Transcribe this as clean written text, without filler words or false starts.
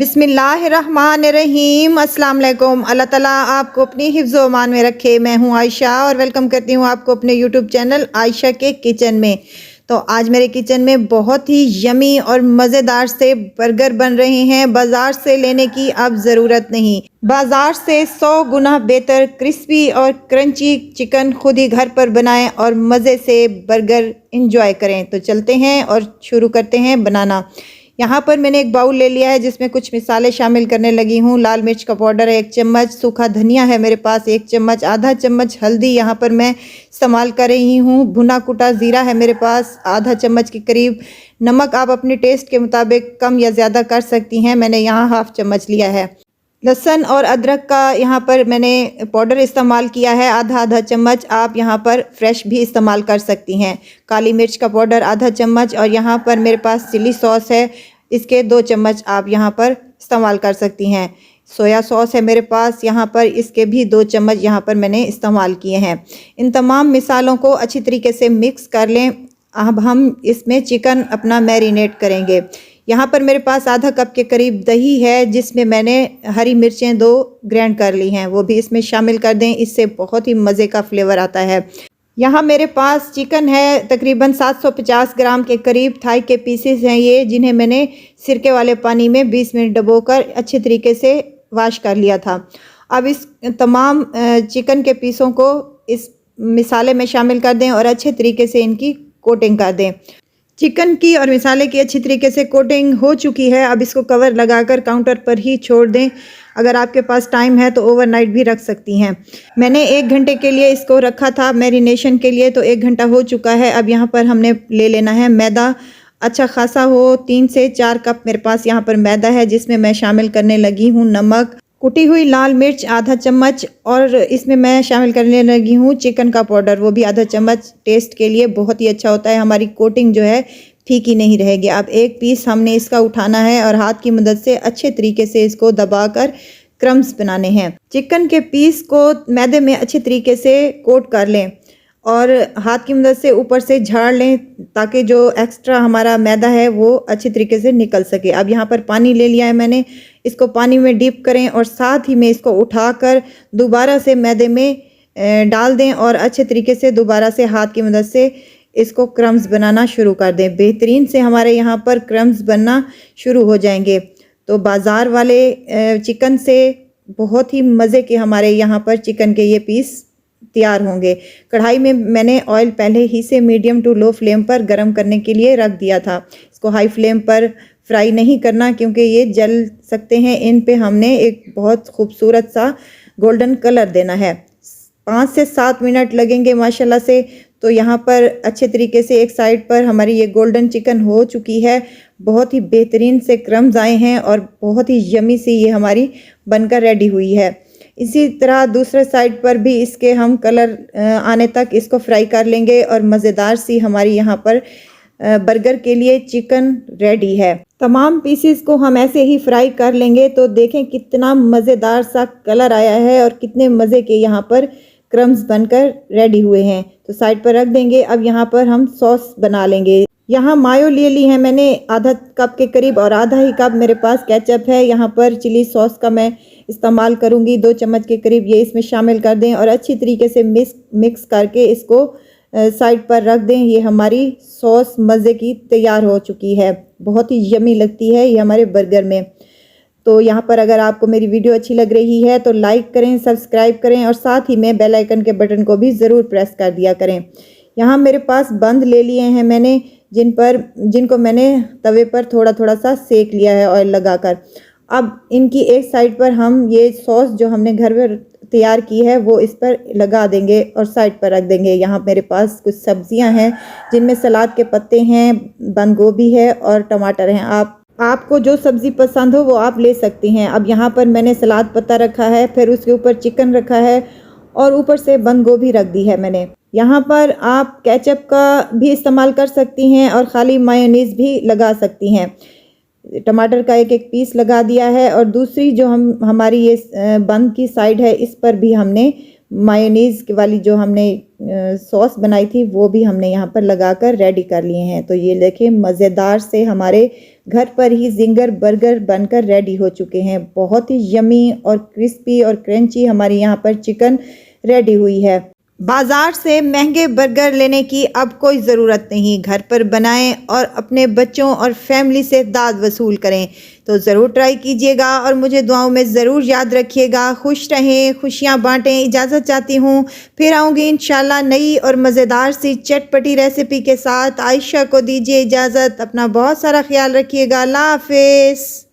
बिस्मिल्लाहिर्रहमानिर्रहीम। अस्सलाम वालेकुम। अल्लाह ताला आपको अपनी हिफ्ज़ व अमान में रखे। मैं हूँ आयशा और वेलकम करती हूँ आपको अपने यूट्यूब चैनल आयशा के किचन में। तो आज मेरे किचन में बहुत ही यमी और मज़ेदार से बर्गर बन रहे हैं। बाज़ार से लेने की अब ज़रूरत नहीं, बाज़ार से 100 गुना बेहतर क्रिस्पी और क्रंची चिकन खुद ही घर पर बनाएं और मज़े से बर्गर इंजॉय करें। तो चलते हैं और शुरू करते हैं बनाना। यहाँ पर मैंने एक बाउल ले लिया है जिसमें कुछ मिसाले शामिल करने लगी हूँ। लाल मिर्च का पाउडर है 1 चम्मच, सूखा धनिया है मेरे पास 1 चम्मच, आधा चम्मच हल्दी यहाँ पर मैं इस्तेमाल कर रही हूँ। भुना कुटा ज़ीरा है मेरे पास आधा चम्मच के करीब। नमक आप अपने टेस्ट के मुताबिक कम या ज़्यादा कर सकती हैं, मैंने यहाँ हाफ चम्मच लिया है। लहसुन और अदरक का यहाँ पर मैंने पाउडर इस्तेमाल किया है आधा चम्मच, आप यहाँ पर फ्रेश भी इस्तेमाल कर सकती हैं। काली मिर्च का पाउडर आधा चम्मच और यहाँ पर मेरे पास चिली सॉस है, इसके 2 चम्मच आप यहाँ पर इस्तेमाल कर सकती हैं। सोया सॉस है मेरे पास यहाँ पर, इसके भी 2 चम्मच यहाँ पर मैंने इस्तेमाल किए हैं। इन तमाम मिसालों को अच्छी तरीके से मिक्स कर लें। अब हम इसमें चिकन अपना मैरिनेट करेंगे। यहाँ पर मेरे पास आधा कप के करीब दही है जिसमें मैंने हरी मिर्चें 2 ग्राइंड कर ली हैं, वो भी इसमें शामिल कर दें, इससे बहुत ही मज़े का फ्लेवर आता है। यहाँ मेरे पास चिकन है तकरीबन 750 ग्राम के करीब, थाई के पीसेस हैं ये, जिन्हें मैंने सिरके वाले पानी में 20 मिनट डुबोकर अच्छे तरीके से वॉश कर लिया था। अब इस तमाम चिकन के पीसों को इस मिसाले में शामिल कर दें और अच्छे तरीके से इनकी कोटिंग कर दें। चिकन की और मिसाले की अच्छी तरीके से कोटिंग हो चुकी है। अब इसको कवर लगाकर काउंटर पर ही छोड़ दें। अगर आपके पास टाइम है तो ओवरनाइट भी रख सकती हैं। मैंने 1 घंटे के लिए इसको रखा था मैरिनेशन के लिए, तो 1 घंटा हो चुका है। अब यहाँ पर हमने ले लेना है मैदा, अच्छा खासा हो, 3 से 4 कप मेरे पास यहाँ पर मैदा है जिसमें मैं शामिल करने लगी हूँ नमक, कुटी हुई लाल मिर्च आधा चम्मच और इसमें मैं शामिल करने लगी हूँ चिकन का पाउडर, वो भी आधा चम्मच। टेस्ट के लिए बहुत ही अच्छा होता है, हमारी कोटिंग जो है फीकी नहीं रहेगी। अब एक पीस हमने इसका उठाना है और हाथ की मदद से अच्छे तरीके से इसको दबाकर क्रम्स बनाने हैं। चिकन के पीस को मैदे में अच्छे तरीके से कोट कर लें और हाथ की मदद से ऊपर से झाड़ लें ताकि जो एक्स्ट्रा हमारा मैदा है वो अच्छी तरीके से निकल सके। अब यहाँ पर पानी ले लिया है मैंने, इसको पानी में डिप करें और साथ ही में इसको उठाकर दोबारा से मैदे में डाल दें और अच्छे तरीके से दोबारा से हाथ की मदद से इसको क्रम्स बनाना शुरू कर दें। बेहतरीन से हमारे यहाँ पर क्रम्स बनना शुरू हो जाएंगे। तो बाज़ार वाले चिकन से बहुत ही मज़े के हमारे यहाँ पर चिकन के ये पीस तैयार होंगे। कढ़ाई में मैंने ऑयल पहले ही से मीडियम टू लो फ्लेम पर गर्म करने के लिए रख दिया था। इसको हाई फ्लेम पर फ्राई नहीं करना क्योंकि ये जल सकते हैं। इन पे हमने एक बहुत खूबसूरत सा गोल्डन कलर देना है। 5 से 7 मिनट लगेंगे माशाल्लाह से। तो यहाँ पर अच्छे तरीके से एक साइड पर हमारी ये गोल्डन चिकन हो चुकी है, बहुत ही बेहतरीन से क्रम्स आए हैं और बहुत ही यमी सी ये हमारी बनकर रेडी हुई है। इसी तरह दूसरे साइड पर भी इसके हम कलर आने तक इसको फ्राई कर लेंगे और मज़ेदार सी हमारी यहाँ पर बर्गर के लिए चिकन रेडी है। तमाम पीसेस को हम ऐसे ही फ्राई कर लेंगे। तो देखें कितना मज़ेदार सा कलर आया है और कितने मज़े के यहाँ पर क्रम्स बनकर रेडी हुए हैं। तो साइड पर रख देंगे। अब यहाँ पर हम सॉस बना लेंगे। यहाँ मायो ले ली है मैंने आधा कप के करीब और आधा ही कप मेरे पास केचप है। यहाँ पर चिली सॉस का मैं इस्तेमाल करूँगी 2 चम्मच के करीब, ये इसमें शामिल कर दें और अच्छी तरीके से मिक्स करके इसको साइड पर रख दें। ये हमारी सॉस मज़े की तैयार हो चुकी है, बहुत ही यमी लगती है ये हमारे बर्गर में। तो यहाँ पर अगर आपको मेरी वीडियो अच्छी लग रही है तो लाइक करें, सब्सक्राइब करें और साथ ही में बेल आइकन के बटन को भी ज़रूर प्रेस कर दिया करें। यहाँ मेरे पास बंद ले लिए हैं मैंने, जिनको मैंने तवे पर थोड़ा थोड़ा सा सेक लिया है ऑयल लगाकर। अब इनकी एक साइड पर हम ये सॉस जो हमने घर में तैयार की है वो इस पर लगा देंगे और साइड पर रख देंगे। यहाँ मेरे पास कुछ सब्जियां हैं जिनमें सलाद के पत्ते हैं, बंद गोभी है और टमाटर हैं। आपको जो सब्ज़ी पसंद हो वो आप ले सकती हैं। अब यहाँ पर मैंने सलाद पत्ता रखा है, फिर उसके ऊपर चिकन रखा है और ऊपर से बंद गोभी रख दी है मैंने। यहाँ पर आप केचप का भी इस्तेमाल कर सकती हैं और ख़ाली मायोनीज़ भी लगा सकती हैं। टमाटर का एक एक पीस लगा दिया है और दूसरी जो हमारी ये बंद की साइड है इस पर भी हमने मायोनीज़ वाली जो हमने सॉस बनाई थी वो भी हमने यहाँ पर लगाकर रेडी कर लिए हैं। तो ये देखें मज़ेदार से हमारे घर पर ही ज़िंगर बर्गर बनकर रेडी हो चुके हैं। बहुत ही यमी और क्रिस्पी और क्रंची हमारी यहाँ पर चिकन रेडी हुई है। बाज़ार से महंगे बर्गर लेने की अब कोई ज़रूरत नहीं, घर पर बनाएं और अपने बच्चों और फैमिली से दाद वसूल करें। तो ज़रूर ट्राई कीजिएगा और मुझे दुआओं में ज़रूर याद रखिएगा। खुश रहें, खुशियाँ बांटें। इजाज़त चाहती हूँ, फिर आऊँगी इंशाल्लाह नई और मज़ेदार सी चटपटी रेसिपी के साथ। आयशा को दीजिए इजाज़त। अपना बहुत सारा ख्याल रखिएगा। अल्लाह हाफ़िज़।